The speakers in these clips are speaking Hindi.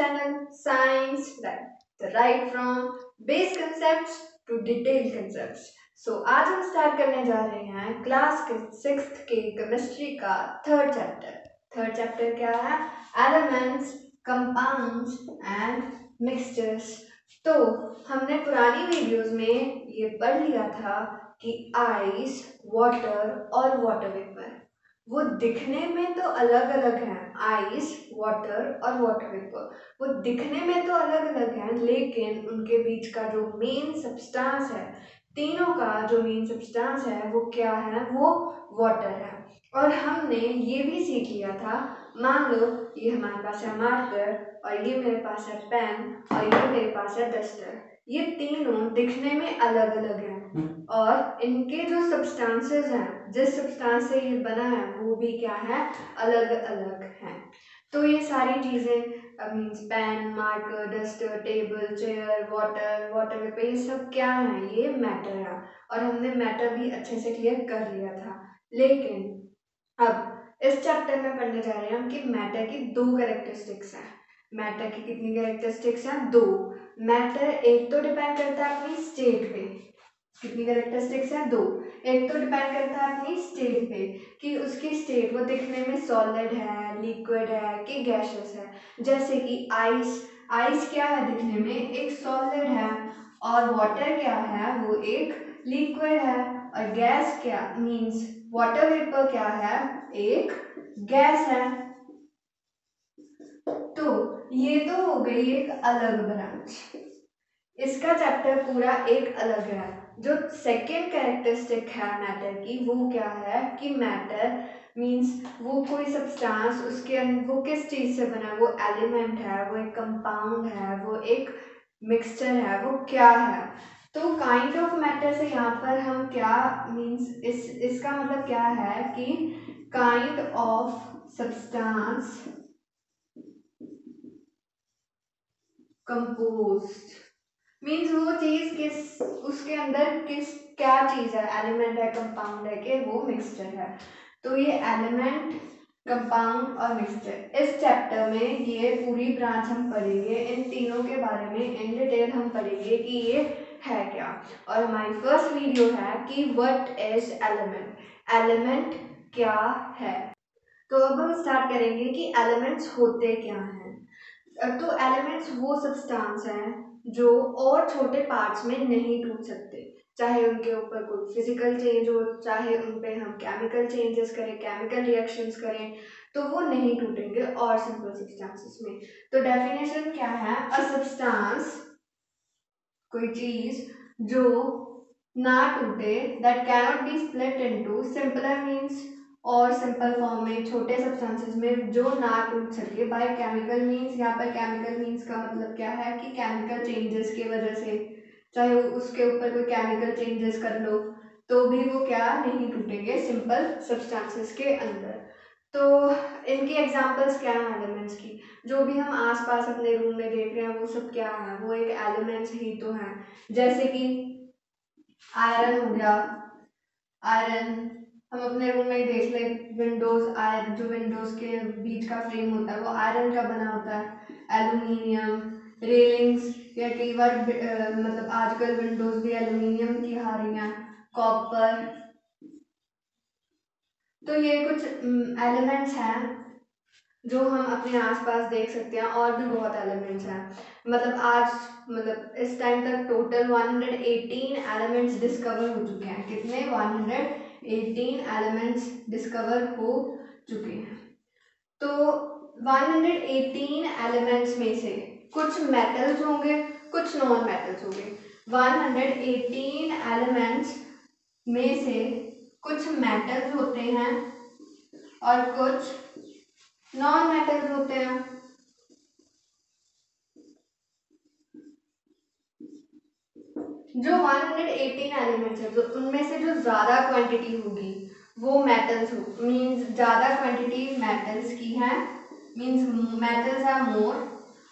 channel Science Right, the right from base concepts to detailed concepts. So आज हम स्टार्ट करने जा रहे हैं क्लास के 6th के केमिस्ट्री का थर्ड चैप्टर क्या है? Elements, compounds and mixtures. तो हमने पुरानी वीडियोस में ये पढ़ लिया था कि आइस, वाटर और वाटर वेपर वो दिखने में तो अलग अलग हैं। आइस, वाटर और वाटर वेपर वो दिखने में तो अलग अलग हैं, लेकिन उनके बीच का जो मेन सब्सटेंस है, तीनों का जो मेन सब्सटेंस है वो क्या है? वो वाटर है। और हमने ये भी सीख लिया था, मान लो ये हमारे पास है मार्कर और ये मेरे पास है पेन और ये मेरे पास है डस्टर। ये तीनों दिखने में अलग अलग हैं और इनके जो सब्सटेंसेस हैं, जिस सब्सटेंस से ये बना है वो भी क्या है? अलग अलग हैं। तो ये सारी चीज़ें means pen, marker, duster, table, chair, water vapour, ये सब क्या है? ये मैटर है। और हमने मैटर भी अच्छे से क्लियर कर लिया था। लेकिन अब इस चैप्टर में पढ़ने जा रहे हैं हम कि मैटर की दो कैरेक्टरिस्टिक्स हैं। मैटर की कितनी कैरेक्टरिस्टिक्स हैं? दो। मैटर एक तो डिपेंड करता है अपनी स्टेट पे। कितनी कैरेक्टरिस्टिक्स हैं? दो। एक तो डिपेंड करता है अपनी स्टेट पे कि उसकी स्टेट वो दिखने में सॉलिड है, लिक्विड है कि गैसियस है। जैसे कि आइस क्या है दिखने में? एक सॉलिड है। और वाटर क्या है? वो एक लिक्विड है। और गैस क्या मीन्स वाटर वेपर क्या है? एक गैस है। तो ये तो हो गई एक अलग ब्रांच। इसका चैप्टर पूरा एक अलग है। जो सेकेंड कैरेक्टरिस्टिक है मैटर की वो क्या है कि मैटर मीन्स वो कोई सब्सटेंस, उसके वो किस चीज़ से बना है? वो एलिमेंट है, वो एक कंपाउंड है, वो एक मिक्सचर है, वो क्या है? तो काइंड ऑफ मैटर से यहाँ पर हम क्या मीन्स इसका मतलब क्या है कि kind of substance composed means वो चीज किस, उसके अंदर किस क्या चीज है? एलिमेंट है, कंपाउंड है कि वो मिक्सचर है। तो ये एलिमेंट, कंपाउंड और मिक्सचर इस चैप्टर में ये पूरी ब्रांच हम पढ़ेंगे। इन तीनों के बारे में इन डिटेल हम पढ़ेंगे कि ये है क्या। और हमारी फर्स्ट वीडियो है कि व्हाट इज एलिमेंट, एलिमेंट क्या है। तो अब हम स्टार्ट करेंगे कि एलिमेंट्स होते क्या हैं। तो एलिमेंट्स वो सब्सटेंस हैं जो और छोटे पार्ट्स में नहीं टूट सकते, चाहे उनके ऊपर कोई फिजिकल चेंज हो, चाहे उन पे हम केमिकल चेंजेस करें, केमिकल रिएक्शंस करें, तो वो नहीं टूटेंगे और सिंपल सब्सटेंसेस में। तो डेफिनेशन क्या है? अ सब्सटेंस, कोई चीज जो ना टूटे, that cannot be split into simpler means, और सिंपल फॉर्म में छोटे सब्सटेंसेस में जो ना टूट सके बाय केमिकल मीन्स। यहाँ पर केमिकल मीन्स का मतलब क्या है कि केमिकल चेंजेस की वजह से, चाहे उसके ऊपर कोई केमिकल चेंजेस कर लो तो भी वो क्या नहीं टूटेंगे सिंपल सब्सटेंसेस के अंदर। तो इनकी एग्जांपल्स क्या हैं एलिमेंट्स की? जो भी हम आसपास अपने रूम में देख रहे हैं वो सब क्या है? वो एक एलिमेंट्स ही तो हैं। जैसे कि आयरन हो गया, आयरन हम अपने रूम में देख ले, विंडोज, आयरन जो विंडोज के बीच का फ्रेम होता है वो आयरन का बना होता है। एल्यूमिनियम, रेलिंग्स, या कई बार मतलब आजकल विंडोज भी एल्यूमिनियम की आ रही हैं, कॉपर। तो ये कुछ एलिमेंट्स हैं जो हम अपने आसपास देख सकते हैं। और भी बहुत एलिमेंट्स हैं, मतलब आज मतलब इस टाइम तक टोटल 118 एलिमेंट्स डिस्कवर हो चुके हैं। कितने? 118 एलिमेंट्स डिस्कवर हो चुके हैं। तो 118 एलिमेंट्स में से कुछ मेटल्स होंगे, कुछ नॉन मेटल्स होंगे। 118 एलिमेंट्स में से कुछ मेटल्स होते हैं और कुछ नॉन मेटल्स होते हैं। जो 118 एलिमेंट्स है, जो उनमें से जो ज़्यादा क्वांटिटी होगी वो मेटल्स हो, मीन्स ज़्यादा क्वांटिटी मेटल्स की है, मीन्स मेटल्स है मोर,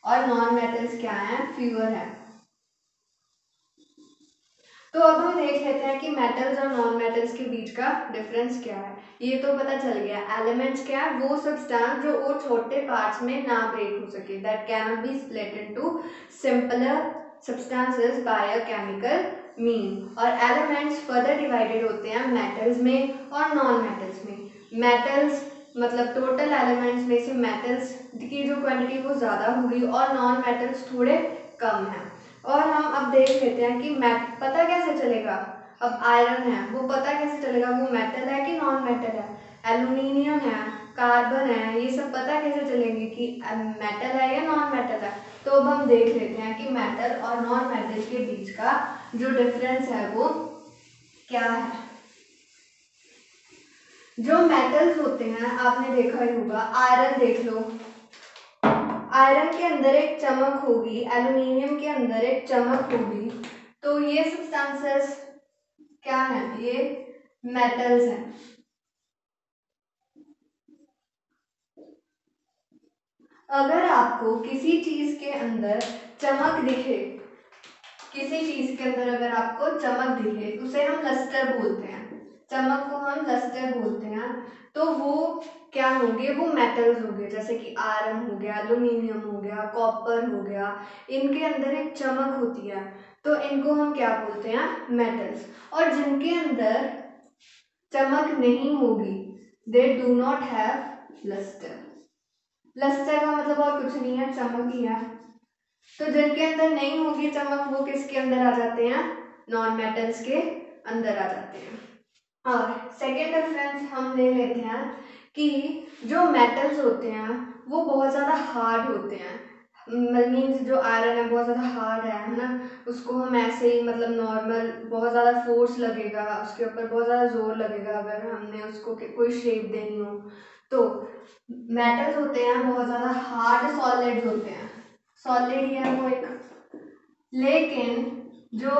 और नॉन मेटल्स क्या है? फ्यूअर है। तो अब हम देख लेते हैं कि मेटल्स और नॉन मेटल्स के बीच का डिफरेंस क्या है। ये तो पता चल गया। एलिमेंट्स क्या है, वो सब्सटेंस जो वो छोटे पार्ट्स में ना ब्रेक हो सके, that can not be split into simpler substances bye a chemical mean. और एलिमेंट्स फर्दर डिवाइडेड होते हैं मेटल्स में और नॉन मेटल्स में। मेटल्स मतलब टोटल एलिमेंट्स में से मेटल्स की जो क्वांटिटी वो ज़्यादा होगी और नॉन मेटल्स थोड़े कम है। और हम अब देख लेते हैं कि पता कैसे चलेगा। अब आयरन है, वो पता कैसे चलेगा वो मेटल है कि नॉन मेटल है। एल्यूमिनियम है, कार्बन है, ये सब पता कैसे चलेंगे कि मेटल है या नॉन मेटल है। तो अब हम देख लेते हैं कि मेटल और नॉन मेटल के बीच का जो डिफरेंस है वो क्या है। जो मेटल्स होते हैं आपने देखा ही होगा, आयरन देख लो, आयरन के अंदर एक चमक होगी, एल्यूमिनियम के अंदर एक चमक होगी। तो ये सब्सटेंसेस क्या है, ये मेटल्स हैं। अगर आपको किसी चीज के अंदर चमक दिखे, किसी चीज के अंदर अगर आपको चमक दिखे, उसे हम लस्टर बोलते हैं, चमक को हम लस्टर बोलते हैं। तो वो क्या होंगे, वो मेटल्स हो गए, जैसे कि आयरन हो गया, एल्यूमिनियम हो गया, कॉपर हो गया। इनके अंदर एक चमक होती है, तो इनको हम क्या बोलते हैं, मेटल्स। और जिनके अंदर चमक नहीं होगी, they do not have lustre. Lustre का मतलब और कुछ नहीं है, चमक ही है। तो जिनके अंदर नहीं होगी चमक, वो किसके अंदर आ जाते हैं, नॉन मेटल्स के अंदर आ जाते हैं। और सेकेंड डिफरेंस हम ले लेते हैं कि जो मेटल्स होते हैं वो बहुत ज़्यादा हार्ड होते हैं। मीन्स जो आयरन है बहुत ज़्यादा हार्ड है ना, उसको हम ऐसे ही मतलब नॉर्मल बहुत ज़्यादा फोर्स लगेगा उसके ऊपर, बहुत ज़्यादा जोर लगेगा अगर हमने उसको कोई शेप देनी हो। तो मेटल्स होते हैं बहुत ज़्यादा हार्ड सॉलिड्स होते हैं, सॉलिड ही है वो एक। लेकिन जो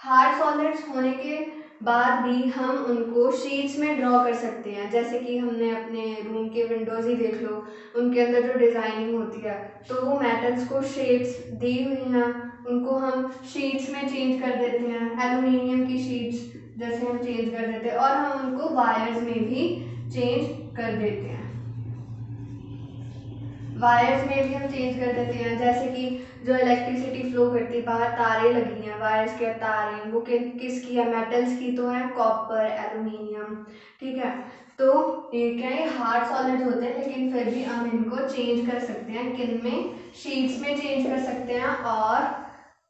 हार्ड सॉलिड्स होने के बाद भी हम उनको शीट्स में ड्रॉ कर सकते हैं, जैसे कि हमने अपने रूम के विंडोज़ ही देख लो, उनके अंदर जो डिज़ाइनिंग होती है, तो वो मेटल्स को शेप्स दी हुई हैं, उनको हम शीट्स में चेंज कर देते हैं, एल्यूमिनियम की शीट्स जैसे हम चेंज कर देते हैं, और हम उनको वायर्स में भी चेंज कर देते हैं, वायर्स में भी हम चेंज कर देते हैं। जैसे कि जो इलेक्ट्रिसिटी फ्लो करती है, बाहर तारे लगी हैं, वायर्स के तारे, वो किसकी है, मेटल्स की तो है, कॉपर, एल्यूमिनियम, ठीक है। तो ये क्या है, हार्ड सॉलिड होते हैं, लेकिन फिर भी हम इनको चेंज कर सकते हैं, किन में, शीट्स में चेंज कर सकते हैं और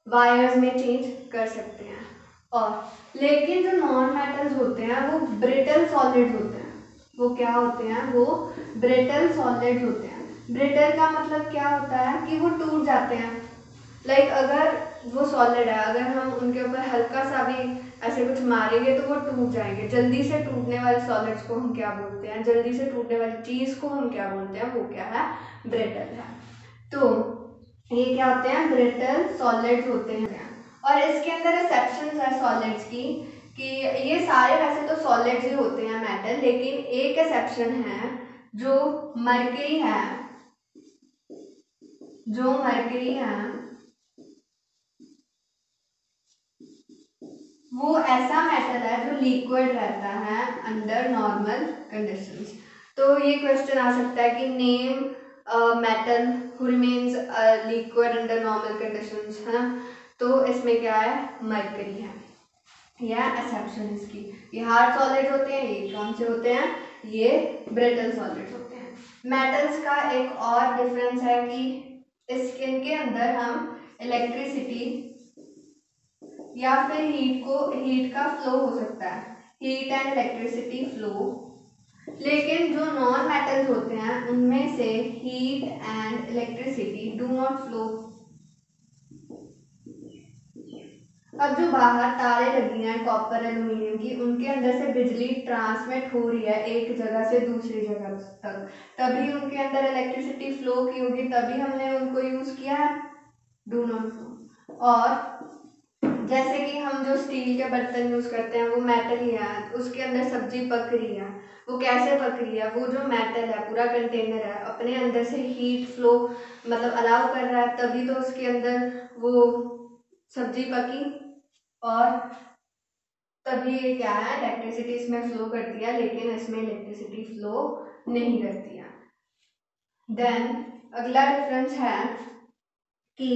वायर्स में चेंज कर सकते हैं। और लेकिन जो नॉन मेटल्स होते हैं वो ब्रिटल सॉलिड्स होते हैं। वो क्या होते हैं, वो ब्रिटल सॉलिड्स होते हैं। ब्रिटल का मतलब क्या होता है कि वो टूट जाते हैं। लाइक अगर वो सॉलिड है, अगर हम उनके ऊपर हल्का सा भी ऐसे कुछ मारेंगे तो वो टूट जाएंगे। जल्दी से टूटने वाले सॉलिड्स को हम क्या बोलते हैं, जल्दी से टूटने वाली चीज़ को हम क्या बोलते हैं, वो क्या है, ब्रिटल है। तो ये क्या होते हैं, ब्रिटल सॉलिड्स होते हैं। और इसके अंदर एक्सेप्शंस है सॉलिड्स की, कि ये सारे वैसे तो सॉलिड्स ही होते हैं मेटल, लेकिन एक एक्सेप्शन है, जो मरकरी है, जो मरकरी है वो ऐसा मेटल है जो लिक्विड रहता है अंडर नॉर्मल कंडीशंस। तो ये क्वेश्चन आ सकता है कि name metal who remains liquid under normal conditions, है ना। तो इसमें क्या है, मरकरी है, यह एक्सेप्शन इसकी। ये हार्ड सॉलिड होते हैं, ये कौन से होते हैं, ये ब्रिटल सॉलिड होते हैं। मेटल्स का एक और डिफरेंस है कि इनके अंदर हम इलेक्ट्रिसिटी या फिर हीट का फ्लो हो सकता है, हीट एंड इलेक्ट्रिसिटी फ्लो। लेकिन जो नॉन मेटल्स होते हैं उनमें से heat and electricity do not flow. अब जो बाहर तारे लगी हैं कॉपर एल्यूमिनियम की, उनके अंदर से बिजली ट्रांसमिट हो रही है एक जगह से दूसरी जगह तक, तभी उनके अंदर इलेक्ट्रिसिटी फ्लो की होगी, तभी हमने उनको यूज किया है, डू नॉट फ्लो। और जैसे कि हम जो स्टील के बर्तन यूज करते हैं वो मेटल ही है, उसके अंदर सब्जी पक रही है, वो कैसे पक रही है, वो जो मेटल है पूरा कंटेनर है अपने अंदर से हीट फ्लो मतलब अलाउ कर रहा है, तभी तो उसके अंदर वो सब्जी पकी। और तभी ये क्या है, इलेक्ट्रिसिटी इसमें फ्लो करती है, लेकिन इसमें इलेक्ट्रिसिटी फ्लो नहीं करती है। देन अगला डिफरेंस है कि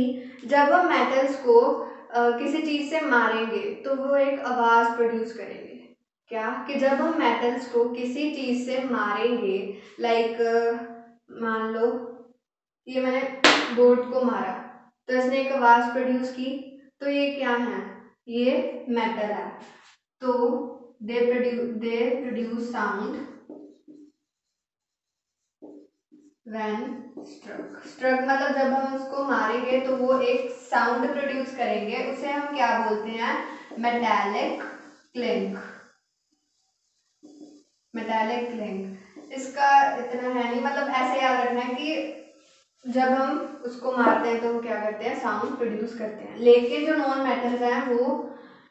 जब हम मेटल्स को किसी चीज से मारेंगे तो वो एक आवाज प्रोड्यूस करेंगे। क्या कि जब हम मेटल्स को किसी चीज से मारेंगे, लाइक मान लो ये मैंने बोर्ड को मारा तो इसने एक आवाज प्रोड्यूस की, तो ये क्या है, ये मेटल है, तो they produce sound when struck मतलब जब हम उसको मारेंगे तो वो एक साउंड प्रोड्यूस करेंगे, उसे हम क्या बोलते हैं, मेटालिक क्लिंक। मेटालिक क्लिंक इसका इतना है नहीं, मतलब ऐसे याद रखना है कि जब हम उसको मारते हैं तो वो क्या करते हैं, साउंड प्रोड्यूस करते हैं। लेकिन जो नॉन मेटल्स हैं वो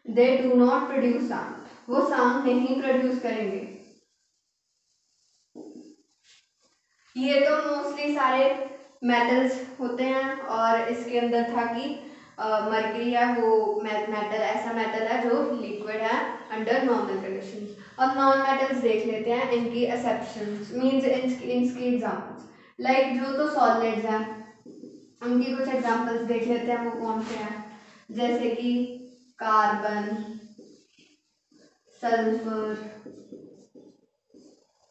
दे डू नॉट प्रोड्यूस साउंड, वो साउंड नहीं प्रोड्यूस करेंगे। ये तो मोस्टली सारे मेटल्स होते हैं, और इसके अंदर था कि मर्करी है वो मेटल, ऐसा मेटल है जो लिक्विड है अंडर नॉर्मल कंडीशंस। अब नॉन मेटल्स देख लेते हैं, इनकी एक्सेप्शंस मींस इनकी एग्जांपल्स, लाइक जो तो सॉलिड्स हैं उनकी कुछ एग्जांपल्स देख लेते हैं, वो कौन से हैं, जैसे कि कार्बन, सल्फर,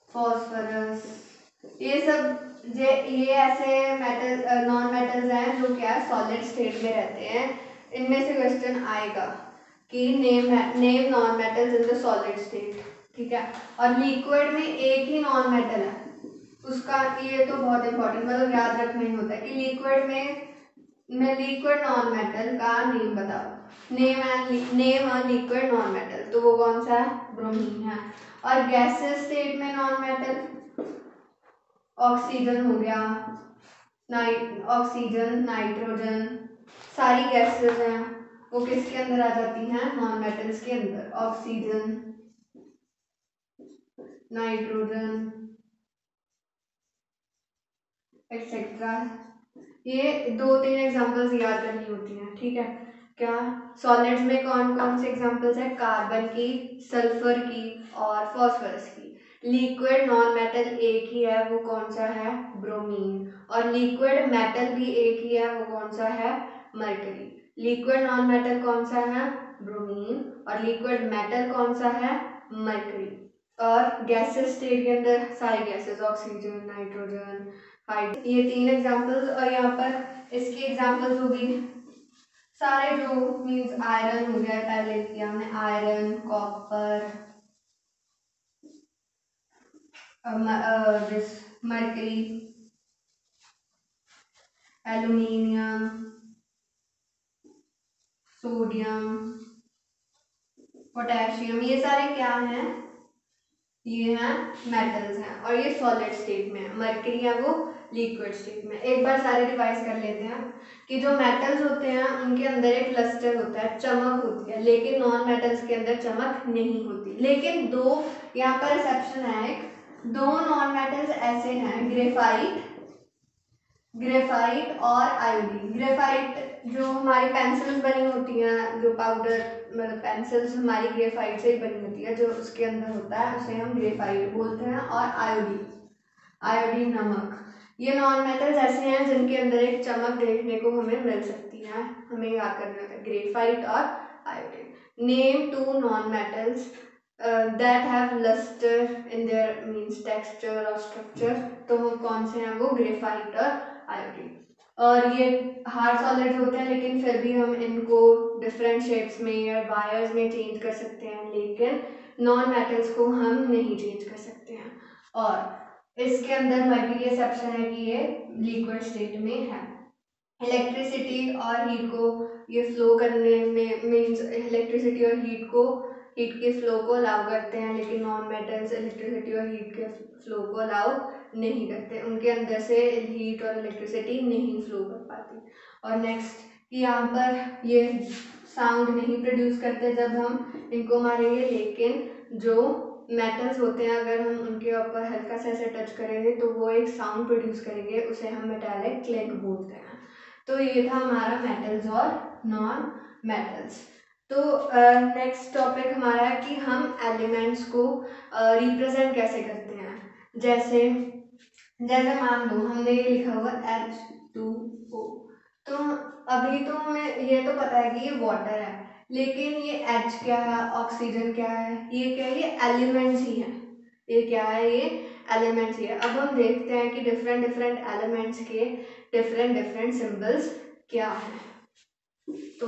फॉस्फोरस, ये सब ये ऐसे मेटल नॉन मेटल्स हैं जो क्या सॉलिड स्टेट में रहते हैं। इनमें से क्वेश्चन आएगा कि name non metals in the solid state, ठीक है। और लिक्विड में एक ही नॉन मेटल है, उसका ये तो बहुत इंपॉर्टेंट, मतलब याद रखना ही होता है कि लिक्विड में लिक्विड नॉन मेटल का नेम बताओ, name a liquid non metal, तो वो कौन सा है, ब्रोमीन है। और गैसेस स्टेट में नॉन मेटल ऑक्सीजन हो गया, ऑक्सीजन, नाइट्रोजन, सारी गैसेस हैं वो किसके अंदर आ जाती हैं, नॉन मेटल्स के अंदर, ऑक्सीजन, नाइट्रोजन एक्सेट्रा। ये 2-3 एग्जांपल्स याद करनी होती हैं, ठीक है। क्या सॉलिड्स में कौन कौन से एग्जांपल्स है, कार्बन की, सल्फर की और फॉस्फोरस की। लिक्विड नॉन मेटल एक ही है, वो कौन सा है, ब्रोमीन। और लिक्विड मेटल भी एक ही है, वो कौन सा है, मर्करी। लिक्विड नॉन मेटल कौन सा है, ब्रोमीन, और लिक्विड मेटल कौन सा है, मर्करी। और गैसेस स्टेट के अंदर सारी गैसेस, ऑक्सीजन, नाइट्रोजन, हाइड, ये 3 एग्जांपल्स। और यहाँ पर इसकी एग्जांपल्स होगी सारे जो मींस आयरन हो गया, पहले किया हमने, iron, copper, this mercury, aluminium, sodium, potassium, ये सारे क्या हैं, ये हैं मेटल्स हैं, और ये सॉलिड स्टेट में है। मर्करी है वो लिक्विड स्टेट में। एक बार सारे रिवाइज कर लेते हैं कि जो मेटल्स होते हैं उनके अंदर एक लस्टर होता है, चमक होती है, लेकिन नॉन मेटल्स के अंदर चमक नहीं होती। लेकिन दो यहाँ पर एक्सेप्शन है, एक दो नॉन मेटल्स ऐसे हैं, ग्रेफाइट और आयोडीन। ग्रेफाइट जो हमारी पेंसिल्स बनी होती हैं, जो पाउडर मतलब पेंसिल्स हमारी ग्रेफाइट से ही बनी होती है, जो उसके अंदर होता है उसे हम ग्रेफाइट बोलते हैं। और आयोडीन नमक, ये नॉन मेटल्स ऐसे हैं जिनके अंदर एक चमक देखने को हमें मिल सकती है, हमें याद करना होता है, ग्रेफाइट और iodine. Name 2 non metals that have lustre in their means texture और स्ट्रक्चर, तो वो कौन से हैं, वो ग्रेफाइट और आयोडीन। और ये हार्ड सॉलिड होते हैं, लेकिन फिर भी हम इनको डिफरेंट शेप्स में या वायर्स में चेंज कर सकते हैं, लेकिन नॉन मेटल्स को हम नहीं चेंज कर सकते हैं। और इसके अंदर मर्क्यूरी एक्सेप्शन है कि ये लिक्विड स्टेट में है। इलेक्ट्रिसिटी और हीट को ये फ्लो करने में मींस इलेक्ट्रिसिटी और हीट के फ्लो को अलाउ करते हैं, लेकिन नॉन मेटल्स इलेक्ट्रिसिटी और हीट के फ्लो को अलाउ नहीं करते, उनके अंदर से हीट और इलेक्ट्रिसिटी नहीं फ्लो कर पाती। और नेक्स्ट कि यहाँ पर ये साउंड नहीं प्रोड्यूस करते जब हम इनको मारेंगे, लेकिन जो मेटल्स होते हैं अगर हम उनके ऊपर हल्का सा ऐसे टच करेंगे तो वो एक साउंड प्रोड्यूस करेंगे, उसे हम मेटालिक क्लिंक बोलते हैं। तो ये था हमारा मेटल्स और नॉन मेटल्स। तो नेक्स्ट टॉपिक हमारा है कि हम एलिमेंट्स को रिप्रेजेंट कैसे करते हैं। जैसे जैसे मान लो हमने ये लिखा हुआ H2O, तो अभी तो हमें ये तो पता है कि ये वाटर है, लेकिन ये H क्या है, ऑक्सीजन क्या है, ये क्या है, ये एलिमेंट्स ही है। ये क्या है, ये एलिमेंट्स ही है। अब हम देखते हैं कि डिफरेंट डिफरेंट एलिमेंट्स के डिफरेंट डिफरेंट सिंबल्स क्या है। तो